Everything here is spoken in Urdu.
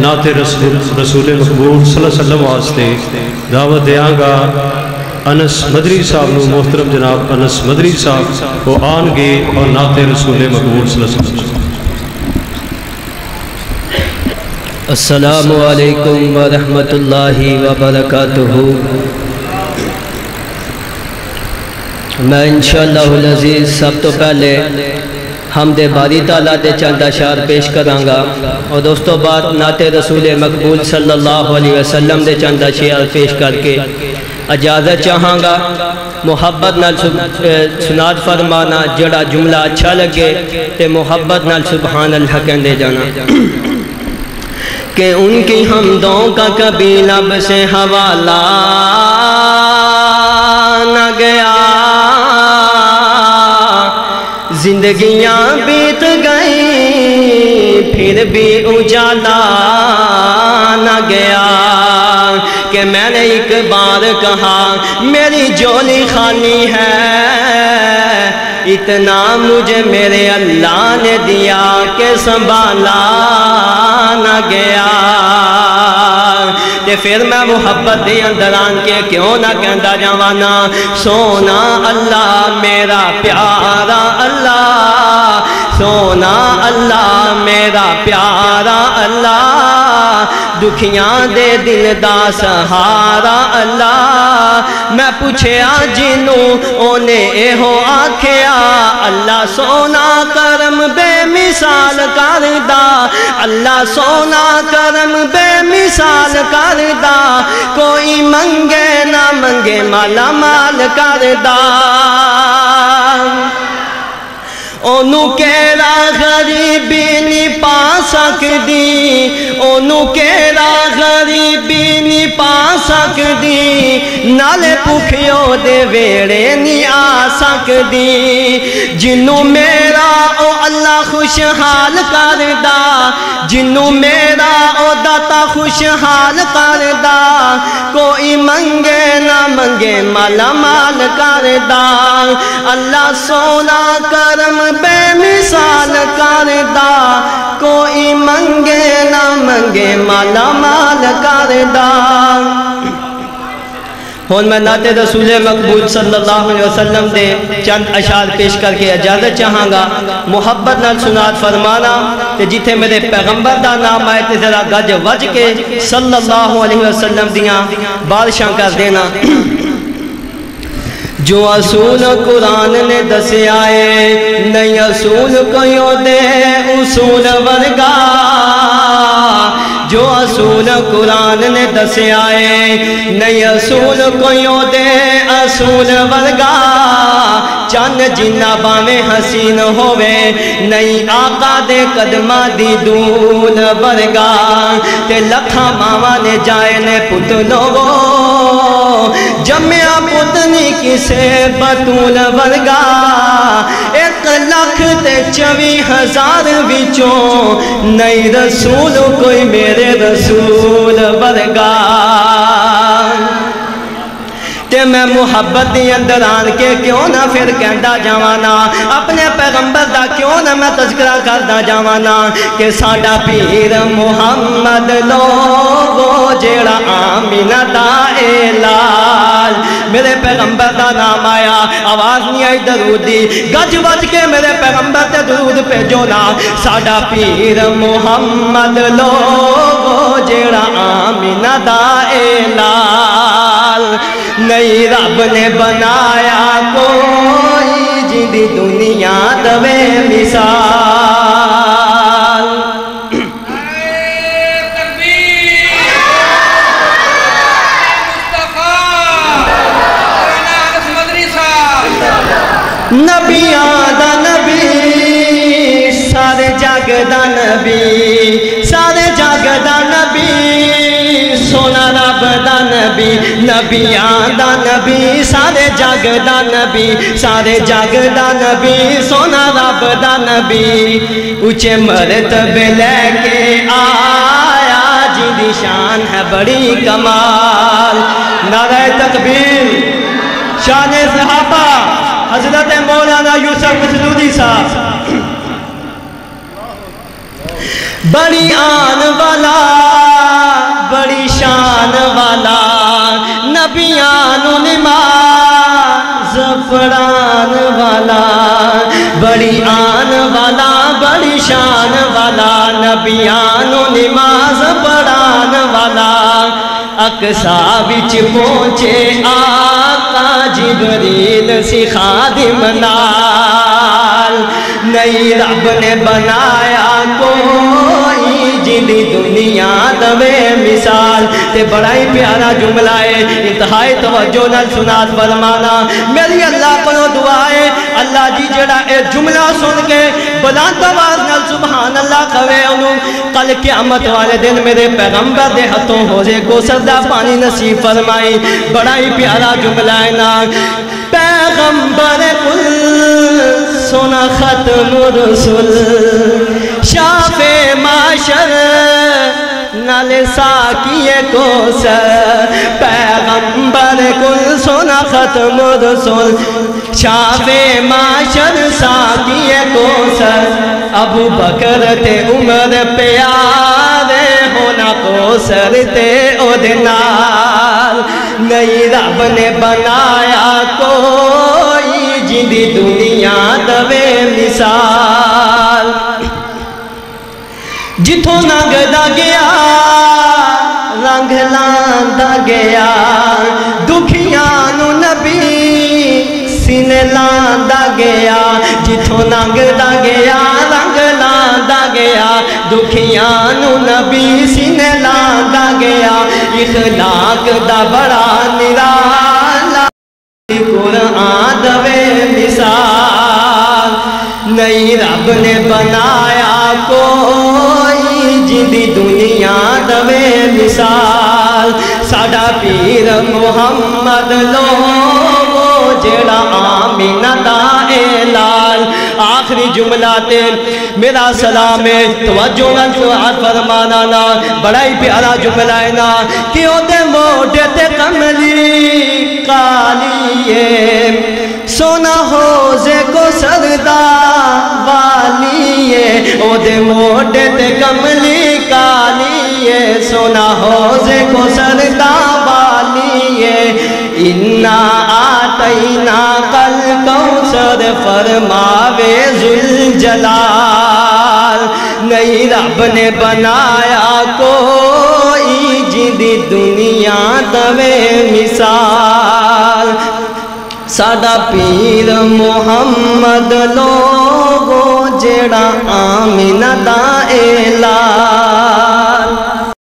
نعت رسول مقبول صلی اللہ علیہ وسلم واسطے دعوت دیاں گا انس مدری صاحب نو محترم جناب انس مدری صاحب وہ آن گے اور نعت رسول مقبول صلی اللہ علیہ وسلم. السلام علیکم ورحمۃ اللہ وبرکاتہ. میں انشاءاللہ العزیز سب تو پہلے حمد باری تعالیٰ دے چند اشعار پیش کرانگا اور دوستو بعد نعت رسول مقبول صلی اللہ علیہ وسلم دے چند اشعار پیش کر کے اجازت چاہاں گا. محبت نال سناد فرمانا جڑا جملہ اچھا لگے تے محبت نال سبحان اللہ کہندے جانا کہ ان کی حمدوں کا کبھی لب سے حوالہ نہ گیا. زندگیاں بیت گئی پھر بھی اجالا نہ گیا. کہ میں نے ایک بار کہا میری جولی خالی ہے اتنا مجھے میرے اللہ نے دیا کہ سنبھالا نہ گیا. تے پھر میں محبت دے اندر آن کے کیوں نہ کہندا جاوانا سونا اللہ میرا پیارا اللہ سونا اللہ میرا پیارا اللہ دکھیاں دے دل دا سہارا اللہ. میں پوچھیا جنوں اونے ایہو آکھیا اللہ سونا کرم بے مثال کردا اللہ سونا کرم بے مثال کردا کوئی منگے نہ منگے مالا مال کردا. اونوں کیڑا غریبی نہیں پا سکدی اونوں کیڑا غریبی نہیں پا سکدی نالے بھکھیو دے ویڑے نہیں آ سکدی. جنوں میرا او اللہ خوشحال کردا جنوں میرا او داتا خوشحال کردا کوئی منگے نہ منگے مالا مال کردا. اللہ سونا کرم بے مثال کردا کوئی منگے نہ منگے مالا مال کردا. ہون میں نعت رسول مقبول صلی اللہ علیہ وسلم دے چند اشعار پیش کر کے اجازت چاہاں گا. محبت نال سنات فرمانا تے جتھے میرے پیغمبر دا نام آئے تے ذرا گج وج کے صلی اللہ علیہ وسلم دیاں بارشاں کر دینا. جو اصول قرآن نے دسے آئے نہیں اصول کوئی دے اصول ورگا. جو اصول قرآن نے دسے آئے نہیں اصول کوئی دے اصول ورگا. چند جنہ باویں حسین ہوئے نہیں آقا دے قدمہ دی دول ورگا. تے لکھاں ماواں نے جائے نے پت لوگو جمعہ پتنی کسے بطول ورگا. 1,24,000 وچوں نہیں رسول کوئی میرے رسول ورگا. تے میں محبت دی اندر آن کے کیوں نہ پھر کہندا جاوانا اپنے پیغمبر دا کیوں نہ میں تذکرہ کردا جاوانا کہ ساڈا پیر محمد لوگو جیڑا آمینہ دا اعلان. میرے پیغمبر دا نام آیا آواز نہیں آئی درود دی گج وج کے میرے پیغمبر تے درود بھیجو نا. ساڈا پیر محمد لوگو جیڑا آمینہ دا اعلان. نہیں رب نے بنایا کوئی جدی دنیا دوے مثال. نبیاں دا نبی سارے جگ دا نبی سارے جگ دا نبی سونا رب دا نبی نبیاں دا نبی سارے جگ دا نبی سارے جگ دا نبی سونا رب دا نبی. اونچے مرتبے لے کے آیا جی دی شان ہے بڑی کمال. نعرہ تکبیر شان صحابہ حضرت مولانا یوسف مسعودی صاحب. بڑی آن والا پڑھان والا، بڑی آن والا، بڑی شان والا، نبیانو نماز پڑھان والا، اقصا وچ پہنچے آقا جبریل سی خادم نال، نہیں رب نے بنایا کوئی جدی دنیا دوے مثال۔ تے بڑا ہی پیارا جملہ ہے، انتہائی توجہ نال سنات فرمانا، میری اللہ کو دعا ہے اللہ جی جڑا اے جملہ سن کے بلند آواز نال سبحان اللہ کہے انہوں کل قیامت والے دن میرے پیغمبر دے ہاتھوں حوضے کوثر دا پانی نصیب فرمائی۔ بڑا ہی پیارا جملہ ہے نا، پیغمبر کل سونا ختم رسول، شافع معاشر نال ساکی کوثر، پیغمبر کل سونا ختم رسول، شافع معاشر ساکی کوثر، ابو بکر تے عمر پیارے ہونا کوثر تے اودنال، نہیں رب نے بنایا کوئی جدی دنیا دوے مثال۔ جتوں لنگدا گیا رنگ لاندا گیا، دکھیاں نو نبی سینے لاندا گیا، جتوں لنگدا گیا رنگ لاندا گیا، دکھیاں نو نبی سینے لاندا گیا، اخلاق دا بڑا نرالا قرآن دوے مثال، نہیں رب نے بنایا کوئی جدی دنیا دوے مثال۔ ساڈا پیر محمد لوگو جڑا آمینہ دا اعلان، آخری جملہ تے میرا سلام ہے، توجہ نال سماعت فرمانا نا، بڑا ہی پیارا جملہ ہے نا، کہ او دے موڈے تے کملی کالیے، سونا حوضے کو سردا والیے، او دے موڈے تے کملی کالیے، سونا حوضے کو سردا والیے، انا آتینا کل کوثر فرماوے ذوالجلال، نہیں رب نے بنایا کوئی جدی دنیا دوے مثال۔ ساڈا پیر محمد لوگو جڑا آمینہ دا اعلان۔